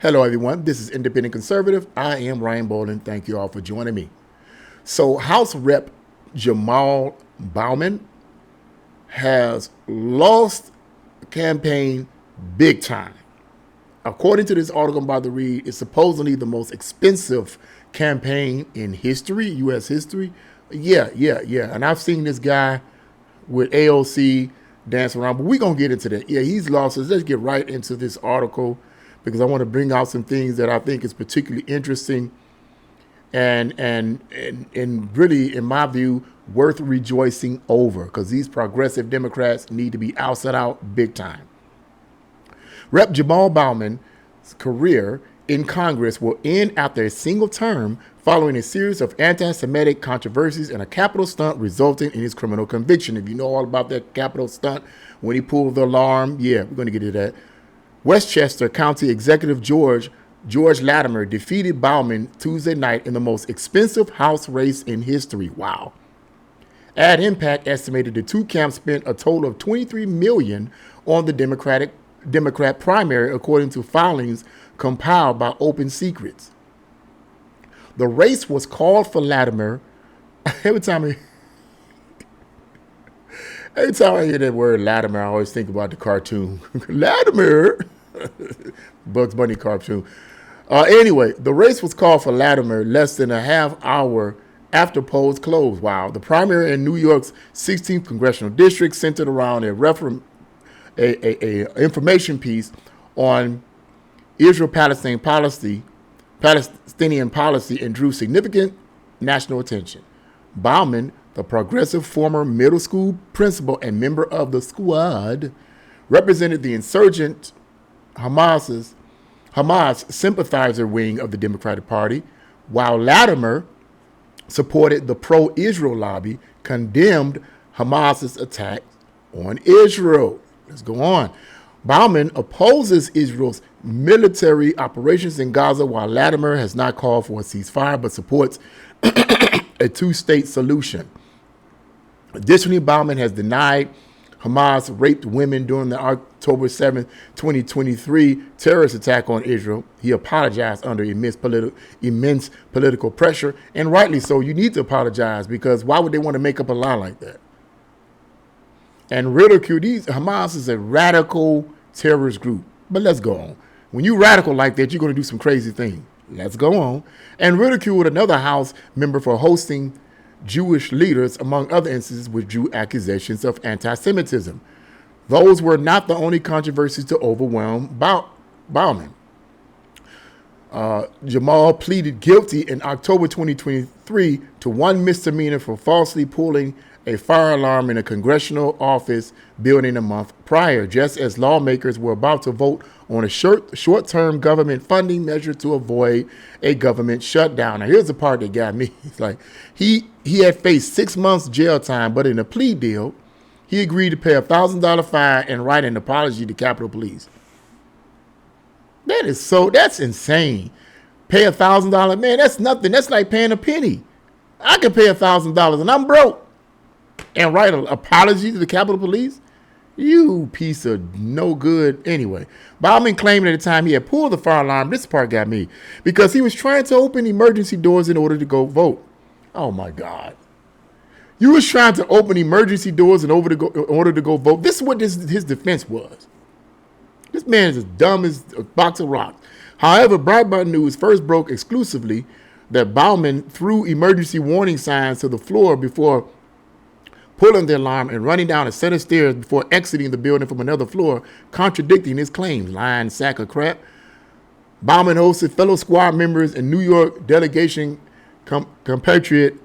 Hello, everyone. This is Independent Conservative. I am Ryan Bolden. Thank you all for joining me. So, House Rep Jamaal Bowman has lost the campaign big time. According to this article I'm about to read, it's supposedly the most expensive campaign in history, U.S. history. Yeah. And I've seen this guy with AOC dance around, but we're going to get into that. Yeah, he's lost. So let's get right into this article because I want to bring out some things that I think is particularly interesting and really, in my view, worth rejoicing over because these progressive Democrats need to be ousted out big time. Rep. Jamaal Bowman's career in Congress will end after a single term following a series of anti-Semitic controversies and a capital stunt resulting in his criminal conviction. If you know all about that capital stunt, when he pulled the alarm, yeah, we're going to get to that. Westchester County Executive George Latimer defeated Bowman Tuesday night in the most expensive House race in history. Wow. Ad Impact estimated the two camps spent a total of $23 million on the Democrat primary, according to filings compiled by Open Secrets. The race was called for Latimer. Every time I hear that word Latimer, I always think about the cartoon. Latimer! Bugs Bunny cartoon. Anyway, the race was called for Latimer less than a half hour after polls closed. Wow. The primary in New York's 16th congressional district centered around a information piece on Israel-Palestinian policy and drew significant national attention. Bowman, the progressive former middle school principal and member of the squad, represented the insurgent Hamas sympathizer wing of the Democratic Party, while Latimer supported the pro-Israel lobby, condemned Hamas's attack on Israel. Let's go on. Bowman opposes Israel's military operations in Gaza, while Latimer has not called for a ceasefire but supports a two-state solution. Additionally, Bowman has denied Hamas raped women during the October 7, 2023 terrorist attack on Israel. He apologized under immense political pressure, and rightly so. You need to apologize because why would they want to make up a lie like that? And ridicule Hamas is a radical terrorist group. But let's go on. When you radical like that, you're going to do some crazy things. Let's go on. And ridiculed another House member for hosting Jewish leaders, among other instances, withdrew accusations of anti-Semitism. Those were not the only controversies to overwhelm Bowman. Jamaal pleaded guilty in October 2023 to one misdemeanor for falsely pulling a fire alarm in a congressional office building a month prior, just as lawmakers were about to vote on a short-term government funding measure to avoid a government shutdown. Now, here's the part that got me. It's like he had faced 6 months jail time, but in a plea deal, he agreed to pay a $1,000 fine and write an apology to Capitol Police. That's insane. Pay $1,000, man, that's nothing. That's like paying a penny. I can pay $1,000 and I'm broke and write an apology to the Capitol Police? You piece of no good. Anyway, Bowman claimed at the time he had pulled the fire alarm. This part got me because he was trying to open emergency doors in order to go vote. Oh my God. You was trying to open emergency doors in order to go vote. This is what his defense was. This man is as dumb as a box of rocks. However, Breitbart News first broke exclusively that Bowman threw emergency warning signs to the floor before pulling the alarm and running down a set of stairs before exiting the building from another floor, contradicting his claims. Lying sack of crap. Bowman hosted fellow squad members and New York delegation compatriot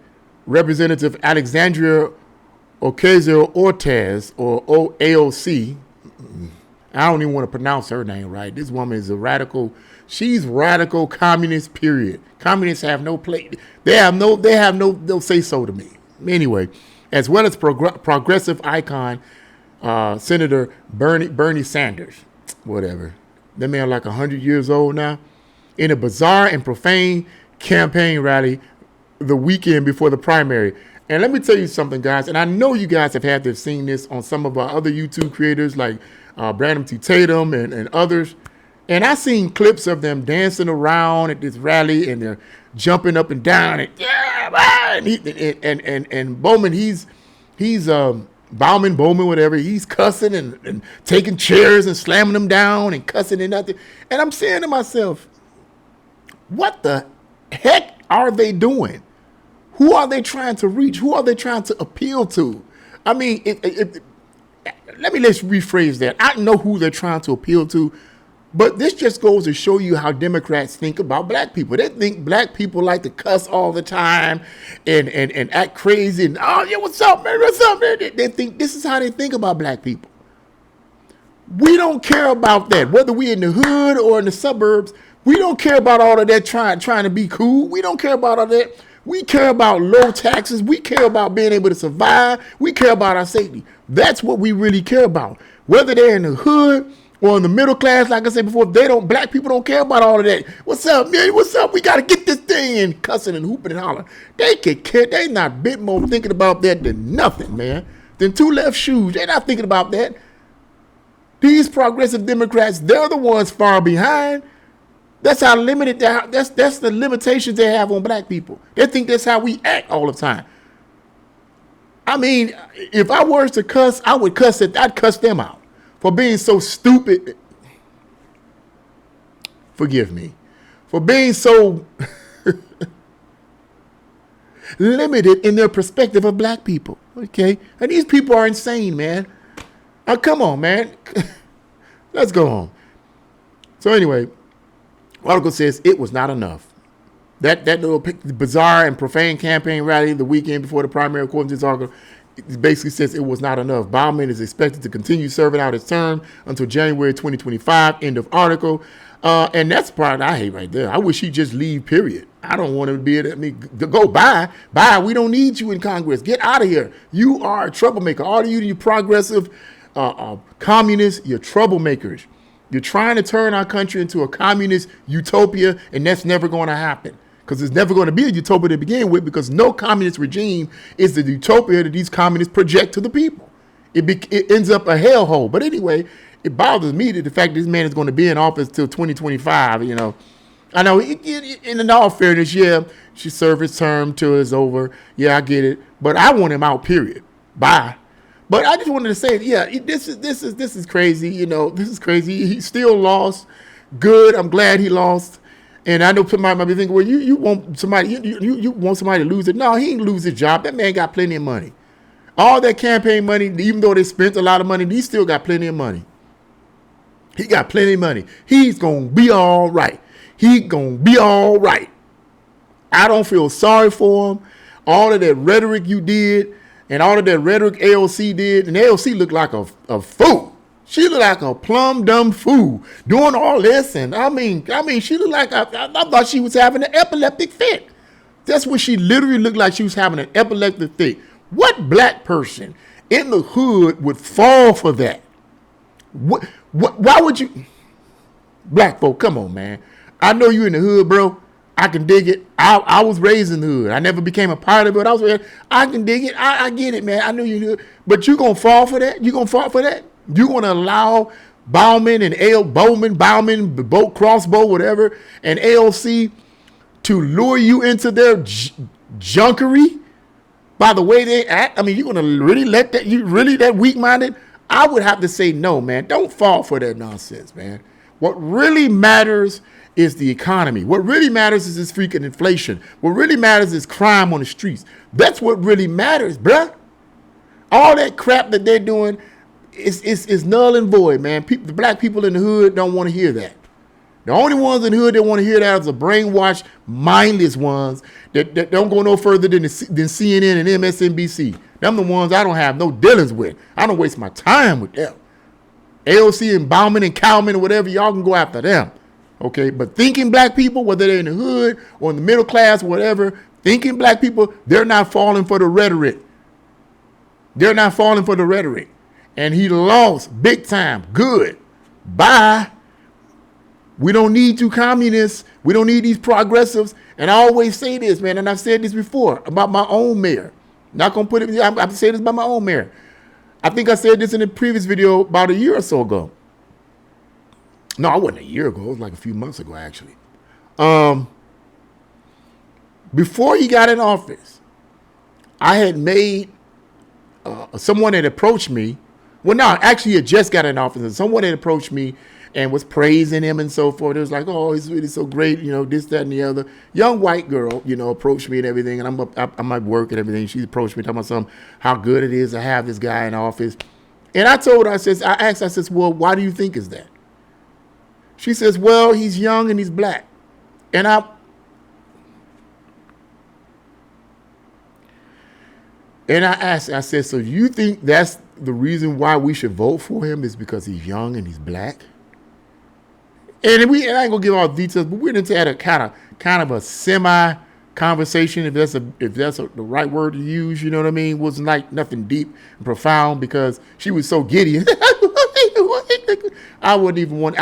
Representative Alexandria Ocasio-Cortez, or AOC. I don't even want to pronounce her name right. This woman is a radical. She's radical communist, period. Communists have no place. They have no say so to me. Anyway, as well as progressive icon Senator Bernie Sanders, whatever. That man like 100 years old now. In a bizarre and profane campaign rally the weekend before the primary. And let me tell you something, guys, and I know you guys have seen this on some of our other YouTube creators like Brandon T. Tatum and others. And I seen clips of them dancing around at this rally, and they're jumping up and down, and yeah, and Bowman, he's Bowman, whatever, he's cussing and taking chairs and slamming them down and cussing and nothing. And I'm saying to myself, what the heck are they doing? Who are they trying to reach? Who are they trying to appeal to? I mean, let's rephrase that. I know who they're trying to appeal to, but this just goes to show you how Democrats think about black people. They think black people like to cuss all the time and act crazy. And, oh, yeah, what's up, man? What's up, man? They think this is how they think about black people. We don't care about that. Whether we're in the hood or in the suburbs, we don't care about all of that trying to be cool. We don't care about all that. We care about low taxes. We care about being able to survive. We care about our safety. That's what we really care about. Whether they're in the hood or in the middle class, like I said before, black people don't care about all of that. What's up, man? What's up? We got to get this thing in, cussing and hooping and hollering. They could care. They not a bit more thinking about that than nothing, man. Than two left shoes. They're not thinking about that. These progressive Democrats, they're the ones far behind. That's how limited that's the limitations they have on black people. They think that's how we act all the time. I mean, if I were to cuss, I'd cuss them out for being so stupid. Forgive me. For being so limited in their perspective of black people. Okay? And these people are insane, man. Now, come on, man. Let's go on. So anyway, the article says it was not enough. That little bizarre and profane campaign rally the weekend before the primary, according to this article, it basically says it was not enough. Bowman is expected to continue serving out his term until January 2025. End of article. And that's the part I hate right there. I wish he'd just leave, period. I don't want him to be able to go bye. We don't need you in Congress. Get out of here. You are a troublemaker. All of you progressive communists, you're troublemakers. You're trying to turn our country into a communist utopia, and that's never going to happen. Because it's never going to be a utopia to begin with, because no communist regime is the utopia that these communists project to the people. It ends up a hellhole. But anyway, it bothers me that the fact that this man is going to be in office till 2025, you know. I know, in all fairness, yeah, she served his term till it's over. Yeah, I get it. But I want him out, period. Bye. But I just wanted to say, yeah, this is crazy. You know, this is crazy. He still lost. Good. I'm glad he lost. And I know somebody might be thinking, well, you want somebody you want somebody to lose it. No, he ain't lose his job. That man got plenty of money. All that campaign money, even though they spent a lot of money, he still got plenty of money. He got plenty of money. He's gonna be all right. He gonna be all right. I don't feel sorry for him. All of that rhetoric you did. And all of that rhetoric AOC did, and AOC looked like a fool. She looked like a plumb dumb fool doing all this. And I mean, she looked like I thought she was having an epileptic fit. That's what she literally looked like. She was having an epileptic fit. What black person in the hood would fall for that? Why would you? Black folk, come on, man. I know you in the hood, bro. I can dig it. I was raised in the hood. I never became a part of it. I can dig it. I get it, man. I know you hood. But you going to fall for that? You going to fall for that? You going to allow Bowman and Bowman, boat, crossbow, whatever, and AOC to lure you into their junkery by the way they act? I mean, you're going to really let that, you really that weak-minded? I would have to say no, man. Don't fall for that nonsense, man. What really matters is the economy. What really matters is this freaking inflation. What really matters is crime on the streets. That's what really matters, bruh. All that crap that they're doing is null and void, man. The black people in the hood don't want to hear that. The only ones in the hood that want to hear that is the brainwashed, mindless ones that don't go no further than CNN and MSNBC. Them the ones I don't have no dealings with. I don't waste my time with them. AOC and Bowman and Cowman or whatever, y'all can go after them. Okay, but thinking black people, whether they're in the hood or in the middle class or whatever, thinking black people, they're not falling for the rhetoric. They're not falling for the rhetoric. And he lost big time. Good. Bye. We don't need you communists. We don't need these progressives. And I always say this, man, and I've said this before about my own mayor. Not going to put it, I'm saying this about my own mayor. I think I said this in a previous video about a year or so ago. No, it wasn't a year ago. It was like a few months ago, actually. Um, Before he got in office, I had made someone had approached me. Well, no, actually, he had just got in office, and someone had approached me and was praising him and so forth. It was like, oh, he's really so great, this, that, and the other. Young white girl, approached me and everything, and I'm at work and everything. She approached me, talking about how good it is to have this guy in office. And I told her, I said, well, why do you think is that? She says, well, he's young and he's black. And I asked, I said, so you think that's the reason why we should vote for him is because he's young and he's black? And I ain't gonna give all the details, but we didn't had a kind of a semi conversation, if that's the right word to use, you know what I mean? It wasn't like nothing deep and profound because she was so giddy. I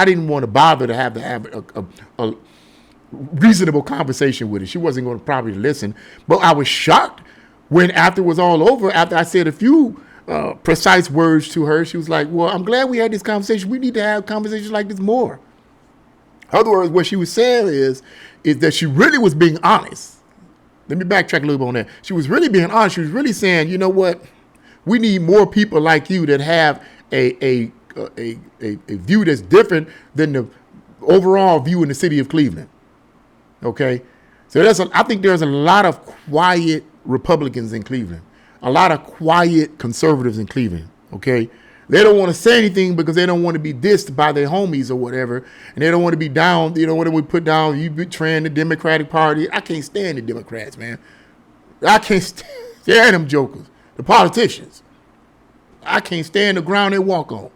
didn't want to bother to have a reasonable conversation with her. She wasn't going to probably listen, but I was shocked when after it was all over, after I said a few precise words to her, she was like, well, I'm glad we had this conversation. We need to have conversations like this more. In other words, what she was saying is that she really was being honest. Let me backtrack a little bit on that. She was really being honest. She was really saying, you know what? We need more people like you that have a view that's different than the overall view in the city of Cleveland. Okay? So I think there's a lot of quiet Republicans in Cleveland, a lot of quiet conservatives in Cleveland. Okay? They don't want to say anything because they don't want to be dissed by their homies or whatever. And they don't want to be down, when we put down, you betraying the Democratic Party. I can't stand the Democrats, man. I can't stand them jokers, the politicians. I can't stand the ground they walk on.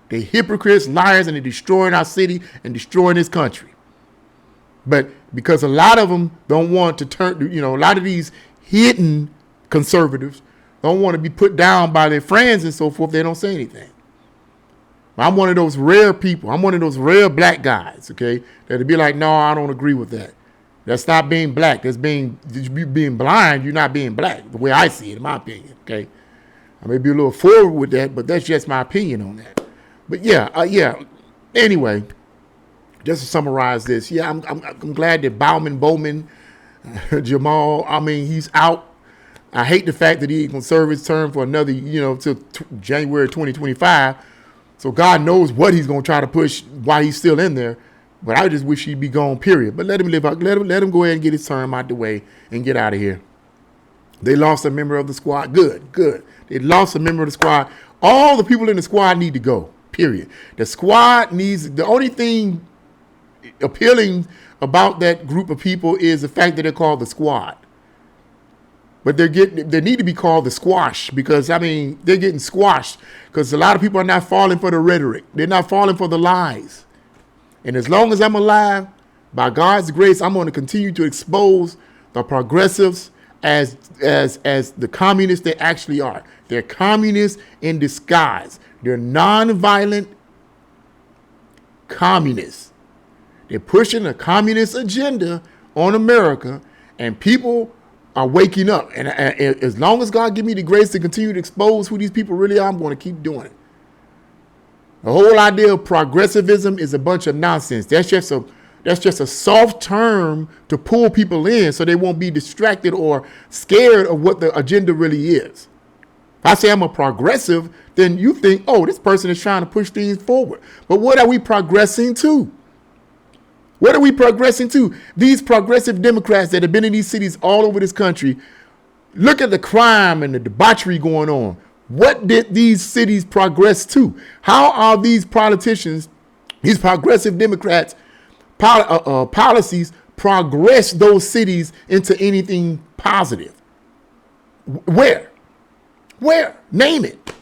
They're hypocrites, liars, and they're destroying our city and destroying this country. But because a lot of them don't want to turn, a lot of these hidden conservatives don't want to be put down by their friends and so forth, they don't say anything. I'm one of those rare people. I'm one of those rare black guys, okay, that'd be like, no, I don't agree with that. That's not being black. That's being blind. You're not being black, the way I see it, in my opinion, okay? I may be a little forward with that, but that's just my opinion on that. But yeah. Anyway, just to summarize this, I'm glad that Bowman, Jamaal, he's out. I hate the fact that he can serve his term for another, till January 2025. So God knows what he's going to try to push while he's still in there. But I just wish he'd be gone, period. But let him live out. Let him go ahead and get his term out the way and get out of here. They lost a member of the squad. Good. They lost a member of the squad. All the people in the squad need to go, period. The squad needs, the only thing appealing about that group of people is the fact that they're called the squad. But they need to be called the squash because, they're getting squashed because a lot of people are not falling for the rhetoric. They're not falling for the lies. And as long as I'm alive, by God's grace, I'm going to continue to expose the progressives as the communists they actually are. They're communists in disguise. They're nonviolent communists. They're pushing a communist agenda on America, and people are waking up. And as long as God give me the grace to continue to expose who these people really are, I'm going to keep doing it. The whole idea of progressivism is a bunch of nonsense. That's just a soft term to pull people in so they won't be distracted or scared of what the agenda really is. If I say I'm a progressive, then you think, oh, this person is trying to push things forward. But what are we progressing to? What are we progressing to? These progressive Democrats that have been in these cities all over this country, look at the crime and the debauchery going on. What did these cities progress to? How are these politicians, these progressive Democrats, policies progress those cities into anything positive? Where? Name it.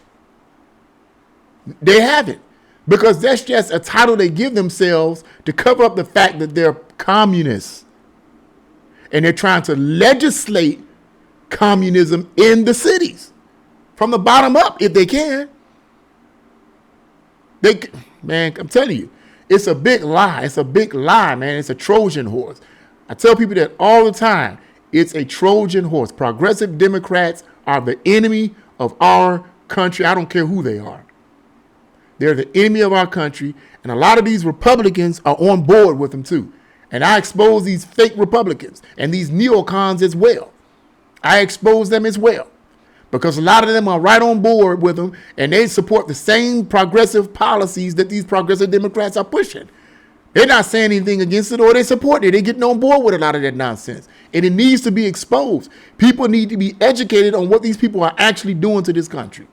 They haven't. Because that's just a title they give themselves to cover up the fact that they're communists. And they're trying to legislate communism in the cities. From the bottom up, if they can. Man, I'm telling you, it's a big lie. It's a big lie, man. It's a Trojan horse. I tell people that all the time. It's a Trojan horse. Progressive Democrats are the enemy of our country. I don't care who they are. They're the enemy of our country. And a lot of these Republicans are on board with them too. And I expose these fake Republicans and these neocons as well. I expose them as well. Because a lot of them are right on board with them, and they support the same progressive policies that these progressive Democrats are pushing. They're not saying anything against it, or they support it. They're getting on board with a lot of that nonsense. And it needs to be exposed. People need to be educated on what these people are actually doing to this country.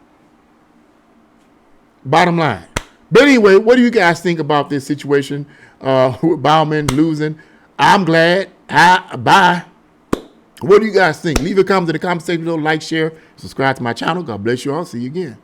Bottom line. But anyway, what do you guys think about this situation with Bowman losing? I'm glad. Bye. What do you guys think? Leave a comment in the comment section below. Like, share, subscribe to my channel. God bless you all. See you again.